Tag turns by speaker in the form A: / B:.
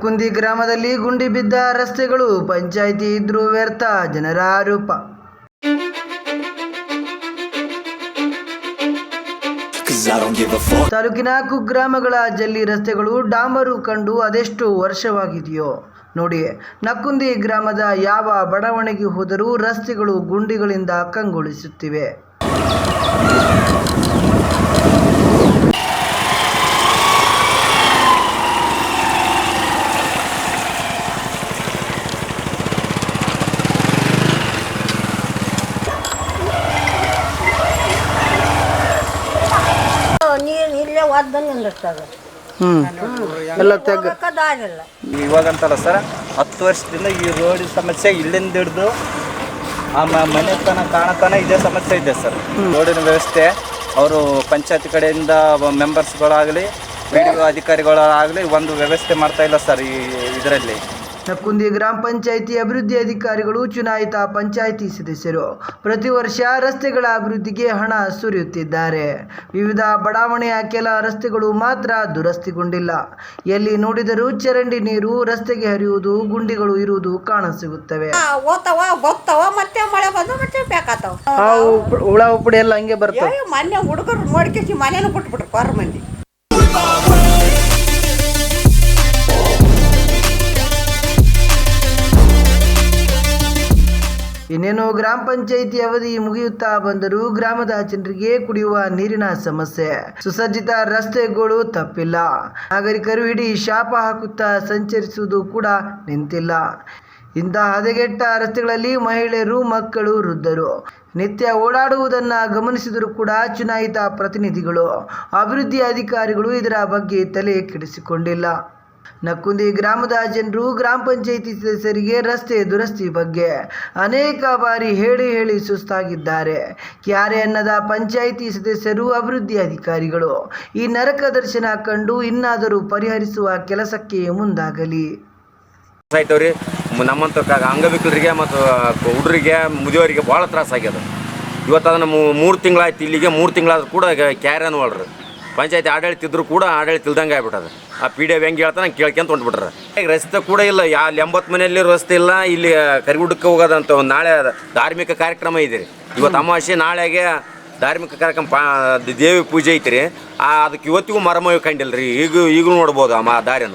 A: ನಕ್ಕುಂದಿ ಗ್ರಾಮದಲ್ಲಿ ಗುಂಡಿ ಬಿದ್ದ ರಸ್ತೆಗಳು, ಪಂಚಾಯಿತಿ ಇದ್ರೂ ವ್ಯರ್ಥ, ಜನರ ಆರೋಪ. ತಾಲೂಕಿನ ಕುಗ್ರಾಮಗಳ ಜಲ್ಲಿ ರಸ್ತೆಗಳು ಡಾಂಬರು ಕಂಡು ಅದೆಷ್ಟು ವರ್ಷವಾಗಿದೆಯೋ ನೋಡಿ. ನಕ್ಕುಂದಿ ಗ್ರಾಮದ ಯಾವ ಬಡಾವಣೆಗೆ ಹೋದರೂ ರಸ್ತೆಗಳು ಗುಂಡಿಗಳಿಂದ ಕಂಗೊಳಿಸುತ್ತಿವೆ.
B: ಇವಾಗಂತಲ್ಲ ಸರ್, 10 ವರ್ಷದಿಂದ ಈ ರೋಡ್ ಸಮಸ್ಯೆ ಇಲ್ಲಿಂದ ಹಿಡಿದು ಮನೆತನ ಕಾಣತನ ಇದೇ ಸಮಸ್ಯೆ ಇದೆ ಸರ್. ರೋಡಿನ ವ್ಯವಸ್ಥೆ ಅವರು ಪಂಚಾಯತಿ ಕಡೆಯಿಂದ ಮೆಂಬರ್ಸ್ಗಳಾಗಲಿ PDO ಅಧಿಕಾರಿಗಳಾಗಲಿ ಒಂದು ವ್ಯವಸ್ಥೆ ಮಾಡ್ತಾ ಇಲ್ಲ ಸರ್. ಇದರಲ್ಲಿ
A: ನಕ್ಕುಂದಿ ಗ್ರಾಮ ಪಂಚಾಯಿತಿ ಅಭಿವೃದ್ಧಿ ಅಧಿಕಾರಿಗಳು, ಚುನಾಯಿತ ಪಂಚಾಯಿತಿ ಸದಸ್ಯರು ಪ್ರತಿ ವರ್ಷ ರಸ್ತೆಗಳ ಅಭಿವೃದ್ಧಿಗೆ ಹಣ ಸುರಿಯುತ್ತಿದ್ದಾರೆ. ವಿವಿಧ ಬಡಾವಣೆಯ ಕೆಲ ರಸ್ತೆಗಳು ಮಾತ್ರ ದುರಸ್ತಿಗೊಂಡಿಲ್ಲ. ಎಲ್ಲಿ ನೋಡಿದರೂ ಚರಂಡಿ ನೀರು ರಸ್ತೆಗೆ ಹರಿಯುವುದು, ಗುಂಡಿಗಳು ಇರುವುದು ಕಾಣಸಿಗುತ್ತವೆ.
C: ಮತ್ತೆ ಮಳೆ ಬಂದು ಮತ್ತೆ ಬೇಕಾತಾವ.
A: ಹುಳ ಉಪ್ಪಡಿ ಎಲ್ಲ ಹಂಗೆ ಬರ್ತವೆ.
C: ಮೊನ್ನೆ ಹುಡುಗರು ನೋಡ್ಕೇಸಿ ಮನೇನು ಬಿಟ್ಬಿಟ್ರು 6 ಮಂದಿ.
A: ಇನ್ನೇನು ಗ್ರಾಮ ಪಂಚಾಯಿತಿ ಅವಧಿ ಮುಗಿಯುತ್ತಾ ಬಂದರೂ ಗ್ರಾಮದ ಜನರಿಗೆ ಕುಡಿಯುವ ನೀರಿನ ಸಮಸ್ಯೆ, ಸುಸಜ್ಜಿತ ರಸ್ತೆಗಳು ತಪ್ಪಿಲ್ಲ. ನಾಗರಿಕರು ಇಡೀ ಶಾಪ ಹಾಕುತ್ತಾ ಸಂಚರಿಸುವುದು ಕೂಡ ನಿಂತಿಲ್ಲ. ಇಂಥ ಹದಗೆಟ್ಟ ರಸ್ತೆಗಳಲ್ಲಿ ಮಹಿಳೆಯರು, ಮಕ್ಕಳು, ವೃದ್ಧರು ನಿತ್ಯ ಓಡಾಡುವುದನ್ನು ಗಮನಿಸಿದರೂ ಕೂಡ ಚುನಾಯಿತ ಪ್ರತಿನಿಧಿಗಳು, ಅಭಿವೃದ್ಧಿ ಅಧಿಕಾರಿಗಳು ಇದರ ಬಗ್ಗೆ ತಲೆ ಕೆಡಿಸಿಕೊಂಡಿಲ್ಲ. ನಕ್ಕುಂದಿ ಗ್ರಾಮದ ಜನರು ಗ್ರಾಮ ಪಂಚಾಯಿತಿ ಸದಸ್ಯರಿಗೆ ರಸ್ತೆ ದುರಸ್ತಿ ಬಗ್ಗೆ ಅನೇಕ ಬಾರಿ ಹೇಳಿ ಸುಸ್ತಾಗಿದ್ದಾರೆ. ಕ್ಯಾರೆ ಅನ್ನದ ಪಂಚಾಯಿತಿ ಸದಸ್ಯರು, ಅಭಿವೃದ್ಧಿ ಅಧಿಕಾರಿಗಳು ಈ ನರಕ ದರ್ಶನ ಕಂಡು ಇನ್ನಾದರೂ ಪರಿಹರಿಸುವ ಕೆಲಸಕ್ಕೆ ಮುಂದಾಗಲಿ.
D: ನಮ್ಮಂತ ಅಂಗವಿಕಲರಿಗೆ ಮತ್ತು ಹುಡುಗರಿಗೆ, ಮುದಿಯವರಿಗೆ ಭಾಳ ತ್ರಾಸಾಗ್ಯದ. ಇವತ್ತು ಅದನ್ನು 3 ತಿಂಗಳಾಯ್ತು. ಇಲ್ಲಿಗೆ 3 ತಿಂಗಳಾದ್ರೂ ಕೂಡ ಕ್ಯಾರೆ ಅನ್ನೋಳ್ರಿ. ಪಂಚಾಯತಿ ಆಡಳಿತ ಇದ್ದರೂ ಕೂಡ ಆಡಳಿತ ಇಲ್ದಂಗೆ ಆಗ್ಬಿಟ್ಟದ. ಆ PDO ಹೆಂಗೆ ಹೇಳ್ತಾನೆ ಹಂಗೆ ಕೇಳ್ಕೊಂತ ಹೊಂಟ್ಬಿಟ್ರೆ. ಈಗ ರಸ್ತೆ ಕೂಡ ಇಲ್ಲ. 80 ಮನೆಯಲ್ಲಿ ರಸ್ತೆ ಇಲ್ಲ. ಇಲ್ಲಿ ಕರಿಗುಡ್ಡಕ್ಕೆ ಹೋಗೋದಂತ ಒಂದು ನಾಳೆ ಧಾರ್ಮಿಕ ಕಾರ್ಯಕ್ರಮ ಇದೆ ರೀ. ಇವತ್ತು ಅಮಾವಾಸ್ಯೆ, ನಾಳೆಗೆ ಧಾರ್ಮಿಕ ಕಾರ್ಯಕ್ರಮ ದೇವಿ ಪೂಜೆ ಐತಿ ರೀ. ಅದಕ್ಕೆ ಇವತ್ತಿಗೂ ಮರಮಯ ಕಂಡಿಲ್ಲ ರೀ. ಈಗಲೂ ನೋಡ್ಬೋದು ಆ ದಾರಿಯನ್ನು.